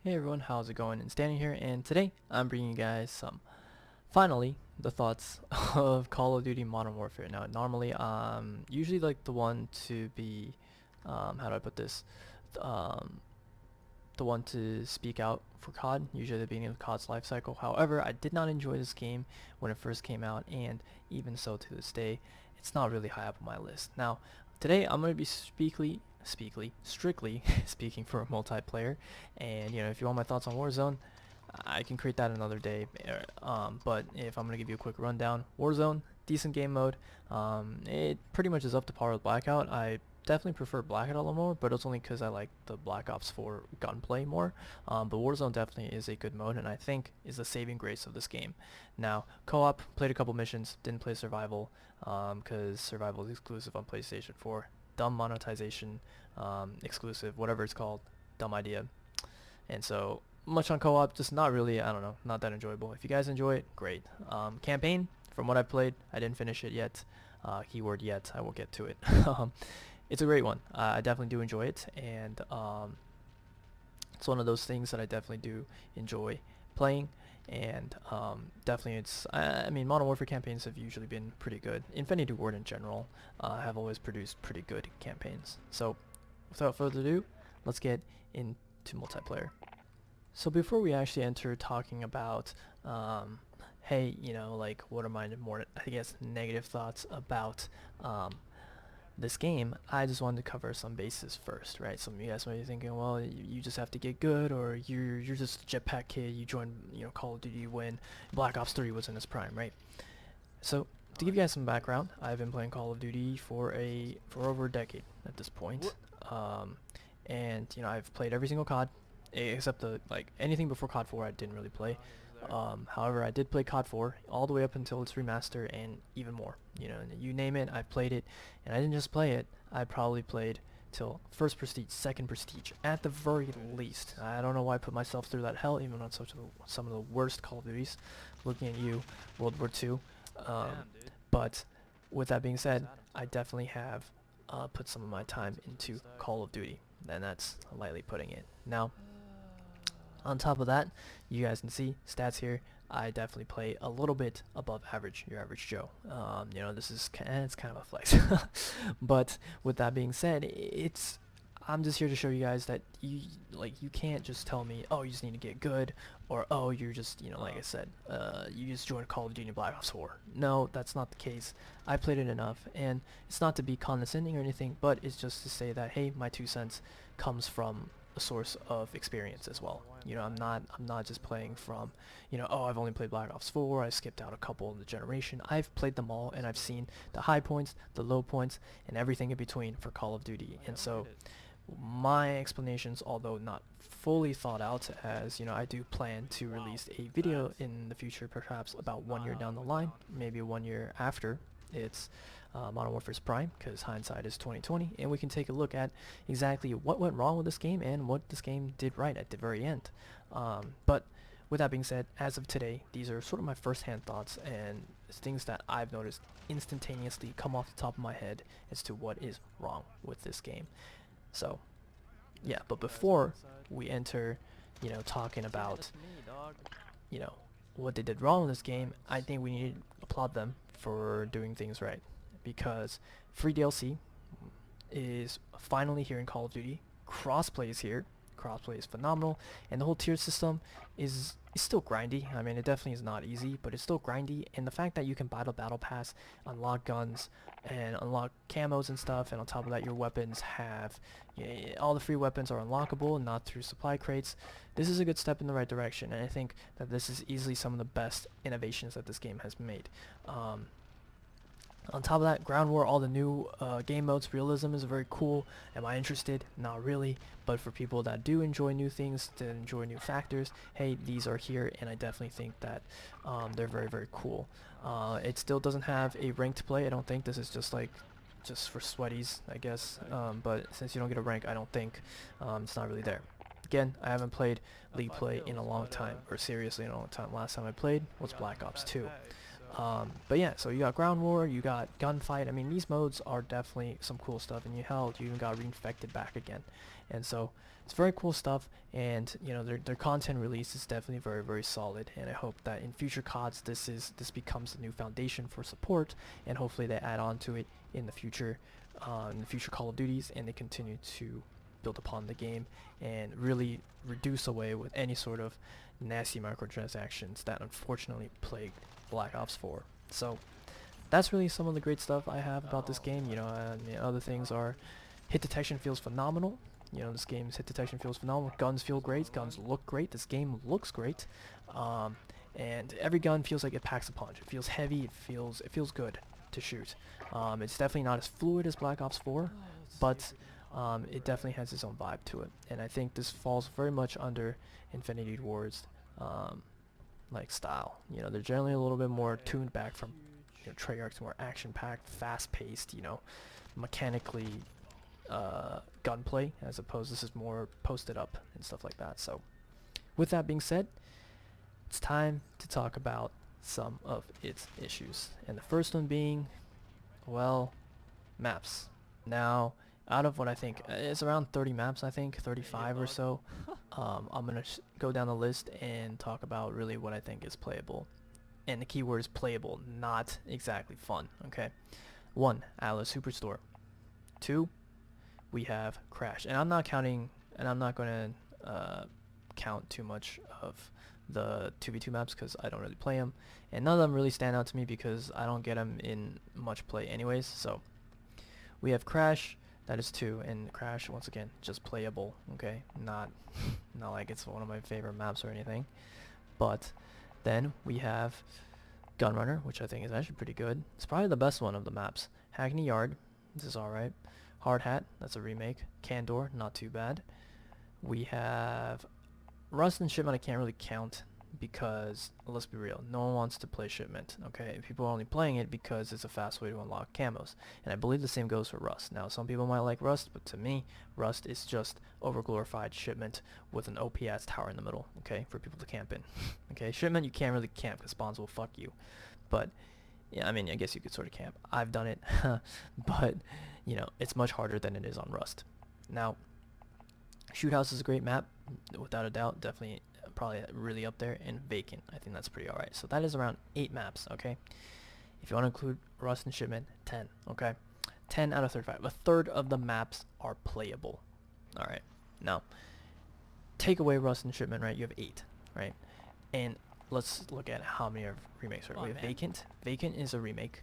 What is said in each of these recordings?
Hey everyone, how's it going? And Standing here, and today I'm bringing you guys finally, the thoughts of Call of Duty Modern Warfare. Now, normally I'm usually like the one to be, how do I put this, um, the one to speak out for COD, usually at the beginning of COD's life cycle. However, I did not enjoy this game when it first came out, and even so to this day, it's not really high up on my list. Now, today I'm going to be strictly speaking for multiplayer, and if you want my thoughts on Warzone, I can create that another day. But if I'm going to give you a quick rundown, Warzone, decent game mode. It pretty much is up to par with Blackout. I definitely prefer Blackout a little more, but it's only because I like the Black Ops 4 gunplay more. But Warzone definitely is a good mode, and I think is the saving grace of this game. Now, co-op, played a couple missions, didn't play survival, because survival is exclusive on PlayStation 4. Dumb monetization, exclusive, whatever it's called, dumb idea. And so much on co-op, just not really, I don't know, not that enjoyable. If you guys enjoy it, great. Campaign, from what I've played, I didn't finish it yet. Keyword yet, I will get to it. It's a great one. I definitely do enjoy it, and it's one of those things that I definitely do enjoy playing. And definitely I mean, Modern Warfare campaigns have usually been pretty good. Infinity Ward in general have always produced pretty good campaigns. So without further ado, let's get into multiplayer. So before we actually enter talking about, hey, like what are my more, I guess, negative thoughts about this game, I just wanted to cover some bases first, right? Some of you guys might be thinking, well, you just have to get good, or you're just a jetpack kid. You joined, Call of Duty when Black Ops 3 was in its prime, right? So to give you guys some background, I've been playing Call of Duty for over a decade at this point, and I've played every single COD except anything before COD 4 I didn't really play. However, I did play COD 4 all the way up until its remaster and even more. You name it, I've played it, and I didn't just play it. I probably played till first prestige, second prestige, at the very least. I don't know why I put myself through that hell, even on some of the worst Call of Duties. Looking at you, World War II. But with that being said, I definitely have put some of my time into Call of Duty, and that's lightly putting it. Now, on top of that, you guys can see stats here. I definitely play a little bit above average, your average Joe. This is it's kind of a flex. But with that being said, I'm just here to show you guys that you can't just tell me, oh, you just need to get good, or oh, you're just, like I said, you just joined Call of Duty Black Ops 4. No, that's not the case. I played it enough, and it's not to be condescending or anything, but it's just to say that, hey, my 2 cents comes from a source of experience as well. I'm not just playing from, oh, I've only played Black Ops 4, I skipped out a couple in the generation. I've played them all, and I've seen the high points, the low points, and everything in between for Call of Duty. And so my explanations, although not fully thought out, as I do plan to release a video in the future, perhaps about 1 year down the line, maybe 1 year after it's Modern Warfare's prime, because hindsight is 2020, and we can take a look at exactly what went wrong with this game and what this game did right at the very end. But with that being said, as of today, these are sort of my first-hand thoughts and things that I've noticed instantaneously come off the top of my head as to what is wrong with this game. So, yeah, but before we enter, talking about, what they did wrong with this game, I think we need to applaud them for doing things right. Because free DLC is finally here in Call of Duty. Crossplay is here. Crossplay is phenomenal, and the whole tier system is still grindy. I mean, it definitely is not easy, but it's still grindy. And the fact that you can buy the battle pass, unlock guns, and unlock camos and stuff, and on top of that, your weapons have all the free weapons are unlockable, not through supply crates. This is a good step in the right direction, and I think that this is easily some of the best innovations that this game has made. On top of that, Ground War, all the new game modes, realism is very cool. Am I interested? Not really. But for people that do enjoy new things, that enjoy new factors, hey, these are here, and I definitely think that they're very, very cool. It still doesn't have a rank to play. I don't think. This is just for sweaties, I guess. But since you don't get a rank, I don't think it's not really there. Again, I haven't played League Play in a long time, or seriously in a long time. Last time I played was Black Ops 2. But yeah, so you got ground war, you got gunfight. I mean, these modes are definitely some cool stuff, and you even got reinfected back again, and so it's very cool stuff. And you know, their content release is definitely very solid, and I hope that in future CODs this becomes the new foundation for support, and hopefully they add on to it in the future Call of Duties, and they continue to build upon the game and really reduce away with any sort of nasty microtransactions that unfortunately plague Black Ops 4. So that's really some of the great stuff I have about this game. You know, other things are hit detection feels phenomenal. You know, this game's hit detection feels phenomenal. Guns feel great. Guns look great. This game looks great. And every gun feels like it packs a punch. It feels heavy. It feels good to shoot. It's definitely not as fluid as Black Ops 4, but it definitely has its own vibe to it. And I think this falls very much under Infinity Ward's like style. You know, they're generally a little bit more tuned back from, you know, Treyarch's more action-packed, fast-paced, you know, mechanically gunplay, as opposed this is more posted up and stuff like that. So with that being said, it's time to talk about some of its issues. And the first one being, well, maps. Now, out of what I think, it's around 30 maps, I think, 35 or so. I'm going to go down the list and talk about really what I think is playable. And the keyword is playable, not exactly fun, okay? 1, Atlas Superstore. 2, we have Crash. And I'm not counting, and I'm not going to count too much of the 2v2 maps because I don't really play them. And none of them really stand out to me because I don't get them in much play anyways. So we have Crash. That is 2, and Crash, once again, just playable, okay? Not like it's one of my favorite maps or anything. But then we have Gunrunner, which I think is actually pretty good. It's probably the best one of the maps. Hackney Yard, this is alright. Hard Hat, that's a remake. Candor, not too bad. We have Rust and Shipment I can't really count because, let's be real, no one wants to play Shipment, okay? People are only playing it because it's a fast way to unlock camos. And I believe the same goes for Rust. Now, some people might like Rust, but to me, Rust is just overglorified Shipment with an OP-ass tower in the middle, okay? For people to camp in. Okay, Shipment you can't really camp because spawns will fuck you. But, yeah, I mean, I guess you could sort of camp. I've done it, but, you know, it's much harder than it is on Rust. Now, Shoot House is a great map, without a doubt, definitely probably really up there, and Vacant, I think that's pretty alright. So that is around 8 maps, okay? If you want to include Rust and Shipment, 10, okay? 10 out of 35. A third of the maps are playable, alright? Now, take away Rust and Shipment, right? You have 8, right? And let's look at how many are remakes. Right? We have Vacant. Vacant is a remake.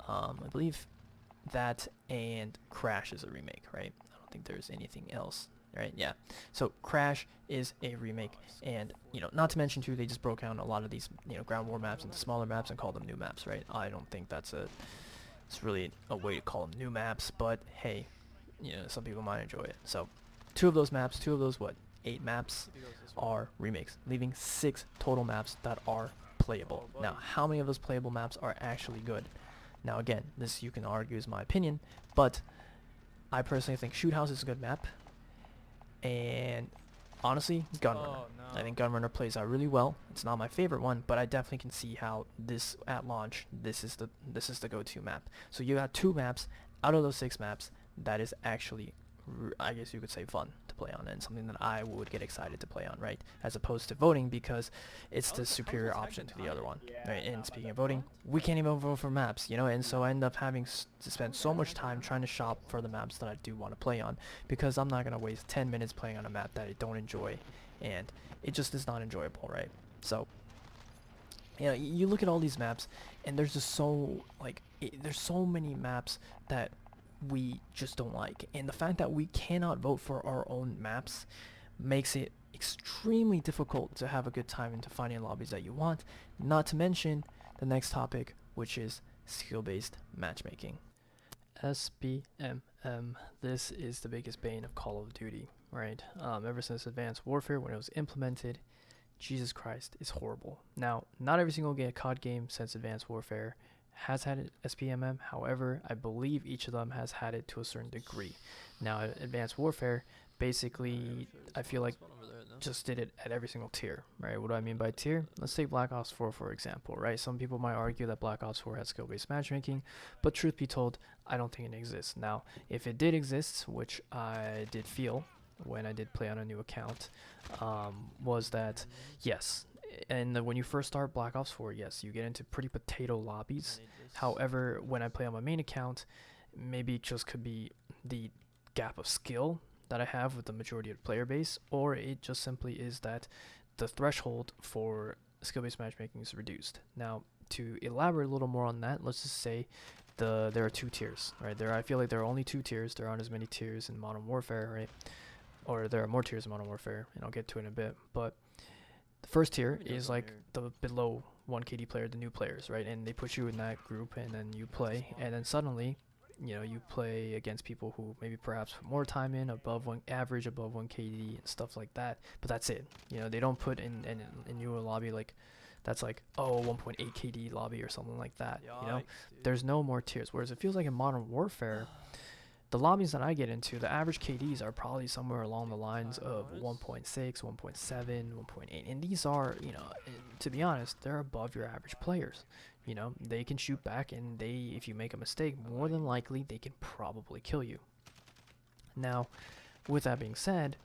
I believe that and Crash is a remake, right? I don't think there's anything else. Right, yeah. So Crash is a remake, and you know, not to mention too, they just broke down a lot of these, you know, ground war maps into smaller maps and called them new maps, right? I don't think it's really a way to call them new maps, but hey, you know, some people might enjoy it. So, 2 of those 8 maps are remakes, leaving 6 total maps that are playable. Now, how many of those playable maps are actually good? Now, again, this you can argue is my opinion, but I personally think Shoot House is a good map. And honestly, Gunrunner. I think Gunrunner plays out really well. It's not my favorite one, but I definitely can see how this at launch, this is the go-to map. So you got 2 maps out of those 6 maps that is actually, I guess you could say, fun to play on, and something that I would get excited to play on, right? As opposed to voting, because it's the superior option to the other one, right? And speaking of voting, we can't even vote for maps, you know, and so I end up having to spend so much time trying to shop for the maps that I do want to play on, because I'm not going to waste 10 minutes playing on a map that I don't enjoy, and it just is not enjoyable, right? So, you know, you look at all these maps, and there's just so, like, there's so many maps that we just don't like, and the fact that we cannot vote for our own maps makes it extremely difficult to have a good time into finding lobbies that you want, not to mention the next topic, which is skill-based matchmaking. SBMM, this is the biggest bane of Call of Duty, right? Ever since Advanced Warfare, when it was implemented, Jesus Christ, it's horrible. Now, not every single COD game since Advanced Warfare has had it SPMM. However, I believe each of them has had it to a certain degree. Now, Advanced Warfare, basically, I feel like just did it at every single tier, right? What do I mean by tier? Let's take Black Ops 4 for example, right? Some people might argue that Black Ops 4 has skill-based matchmaking, but truth be told, I don't think it exists. Now, if it did exist, which I did feel when I did play on a new account, was that yes, and when you first start Black Ops 4, yes, you get into pretty potato lobbies. However, when I play on my main account, maybe it just could be the gap of skill that I have with the majority of the player base, or it just simply is that the threshold for skill-based matchmaking is reduced. Now, to elaborate a little more on that, let's just say there are 2 tiers, right? I feel like there are only 2 tiers. There aren't as many tiers in Modern Warfare, right? Or there are more tiers in Modern Warfare, and I'll get to it in a bit. But the first tier is like the below 1 KD player, the new players, right? And they put you in that group, and then you play, and then suddenly, you play against people who maybe perhaps put more time in, above 1 KD and stuff like that. But that's it. They don't put in you a lobby like that's like 1.8 KD lobby or something like that. There's no more tiers. Whereas it feels like in Modern Warfare, the lobbies that I get into, the average KDs are probably somewhere along the lines of 1.6, 1.7, 1.8, and these are, to be honest, they're above your average players. They can shoot back, and if you make a mistake, more than likely they can probably kill you. Now, with that being said,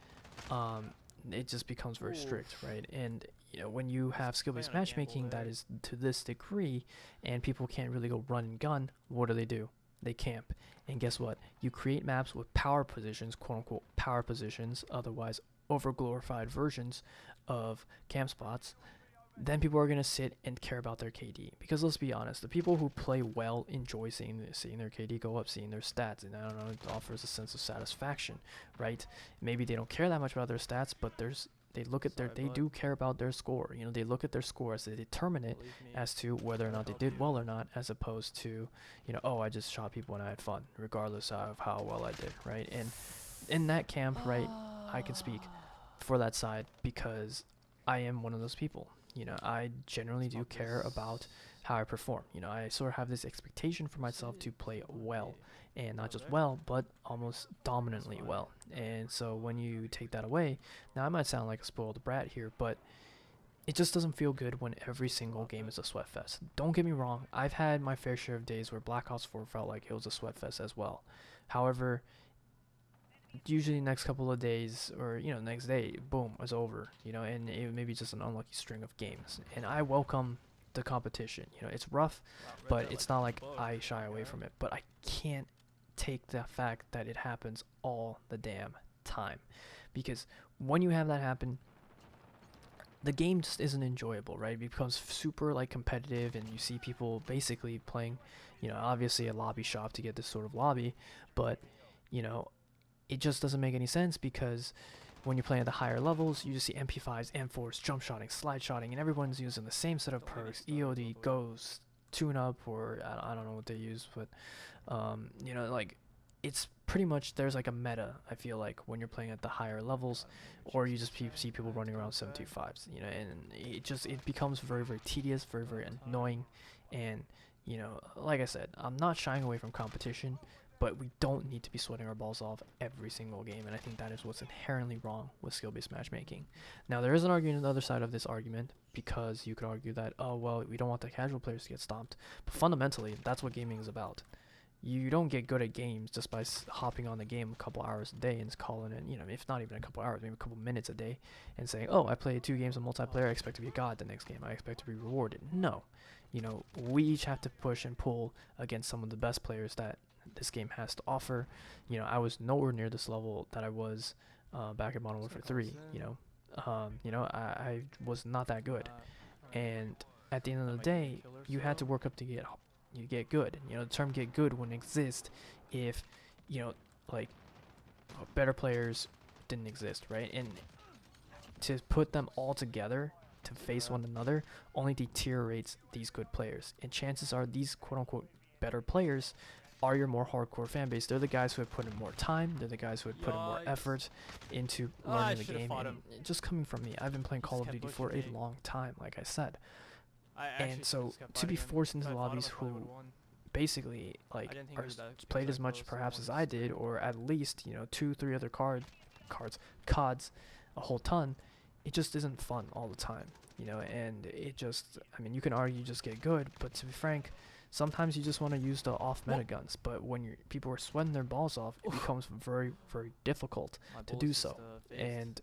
it just becomes very strict, right? And when you have skill-based matchmaking that is to this degree, and people can't really go run and gun, what do? They camp. And guess what? You create maps with power positions, quote-unquote power positions, otherwise over-glorified versions of camp spots. Then people are going to sit and care about their KD. Because let's be honest, the people who play well enjoy seeing their KD go up, seeing their stats. And I don't know, it offers a sense of satisfaction, right? Maybe they don't care that much about their stats, but they do care about their score. They look at their score as they determine it as to whether or not they did well or not, as opposed to, I just shot people and I had fun, regardless of how well I did, right? And in that camp, right, I can speak for that side because I am one of those people. I generally do care about how I perform. I sort of have this expectation for myself to play well, and not just well, but almost dominantly well. And so when you take that away, now I might sound like a spoiled brat here, but it just doesn't feel good when every single game is a sweat fest. Don't get me wrong, I've had my fair share of days where Black Ops 4 felt like it was a sweat fest as well. However, usually next couple of days, or next day, boom, it's over, and it may be just an unlucky string of games. And I welcome the competition. It's rough, but it's not like I shy away from it. But I can't take the fact that it happens all the damn time, because when you have that happen, the game just isn't enjoyable, right? It becomes super competitive, and you see people basically playing, obviously a lobby shop to get this sort of lobby, but it just doesn't make any sense, because when you're playing at the higher levels, you just see MP5s, M4s, jump shotting, slide shotting, and everyone's using the same set of perks, EOD, Ghost, Tune Up, or I don't know what they use, but it's pretty much, there's a meta, I feel like, when you're playing at the higher levels, or you just see people running around 725s, and it becomes very, very tedious, very, very annoying. And like I said, I'm not shying away from competition, but we don't need to be sweating our balls off every single game, and I think that is what's inherently wrong with skill-based matchmaking. Now, there is an argument on the other side of this argument, because you could argue that, we don't want the casual players to get stomped, but fundamentally, that's what gaming is about. You don't get good at games just by hopping on the game a couple hours a day and calling it, if not even a couple hours, maybe a couple minutes a day, and saying, I played 2 games of multiplayer, I expect to be a god the next game, I expect to be rewarded. No. We each have to push and pull against some of the best players that this game has to offer. I was nowhere near this level that I was back in Modern Warfare 3. I was not that good, and at the end of the day, you had to work up to get good. The term "get good" wouldn't exist if better players didn't exist, right? And to put them all together to face one another only deteriorates these good players, and chances are these quote-unquote better players are your more hardcore fan base. They're the guys who have put in more time, they're the guys who have put in more effort into learning the game. And just coming from me, I've been playing Call of Duty for a long time, like I said, and so to be forced into lobbies who basically are played as much perhaps as I did, or at least 2-3 other CODs a whole ton, it just isn't fun all the time, you know. And it just, I mean, you can argue you just get good, but to be frank, sometimes you just want to use the off meta guns. But when people are sweating their balls off, it becomes very, very difficult to do so. And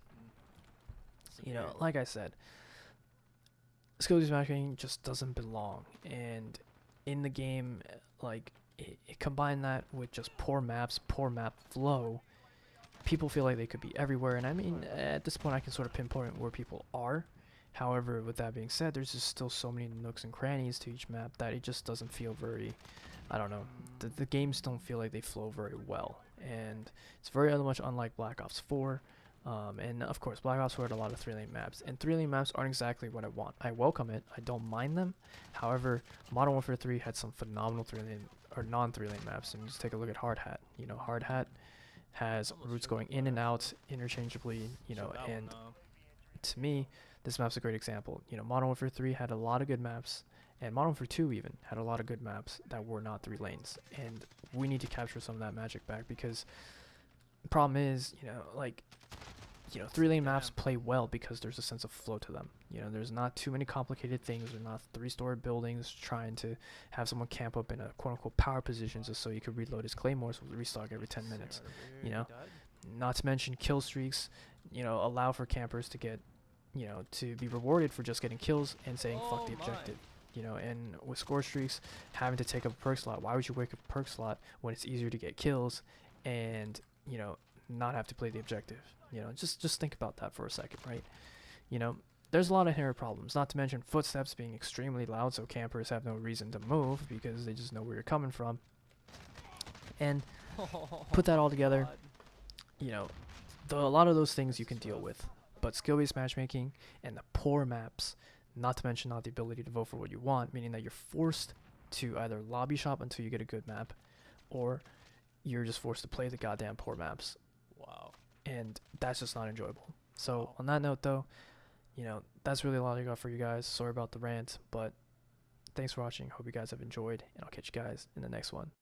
you know, like I said, skill-based matchmaking just doesn't belong. And in the game, like it combine that with just poor maps, poor map flow. People feel like they could be everywhere, and I mean, at this point, I can sort of pinpoint where people are. However, with that being said, there's just still so many nooks and crannies to each map that it just doesn't feel very, I don't know, the games don't feel like they flow very well, and it's very much unlike Black Ops 4. And of course, Black Ops 4 had a lot of 3-lane maps, and 3-lane maps aren't exactly what I want. I welcome it, I don't mind them. However, Modern Warfare 3 had some phenomenal 3-lane or non-3-lane maps, and just take a look at Hard Hat. You know, Hard Hat has routes going in and out interchangeably, you know, and to me, this map's a great example. You know, Modern Warfare 3 had a lot of good maps, and Modern Warfare 2 even had a lot of good maps that were not 3 lanes, and we need to capture some of that magic back, because the problem is, you know, like, you know, 3-lane maps play well because there's a sense of flow to them. You know, there's not too many complicated things. There's not 3-story buildings trying to have someone camp up in a quote-unquote power position just so you could reload his claymores with restock every 10 minutes. You know, not to mention kill streaks, you know, allow for campers to get, you know, to be rewarded for just getting kills and saying fuck the objective. You know, and with score streaks, having to take up a perk slot. Why would you wake up a perk slot when it's easier to get kills and, you know, not have to play the objective? You know, just think about that for a second, right? You know, there's a lot of inherent problems, not to mention footsteps being extremely loud, so campers have no reason to move because they just know where you're coming from. And put that all together, you know, a lot of those things you can deal with, but skill-based matchmaking and the poor maps, not to mention not the ability to vote for what you want, meaning that you're forced to either lobby shop until you get a good map, or you're just forced to play the goddamn poor maps. Wow. And that's just not enjoyable. So on that note, though, you know, that's really all I got for you guys. Sorry about the rant, but thanks for watching. Hope you guys have enjoyed, and I'll catch you guys in the next one.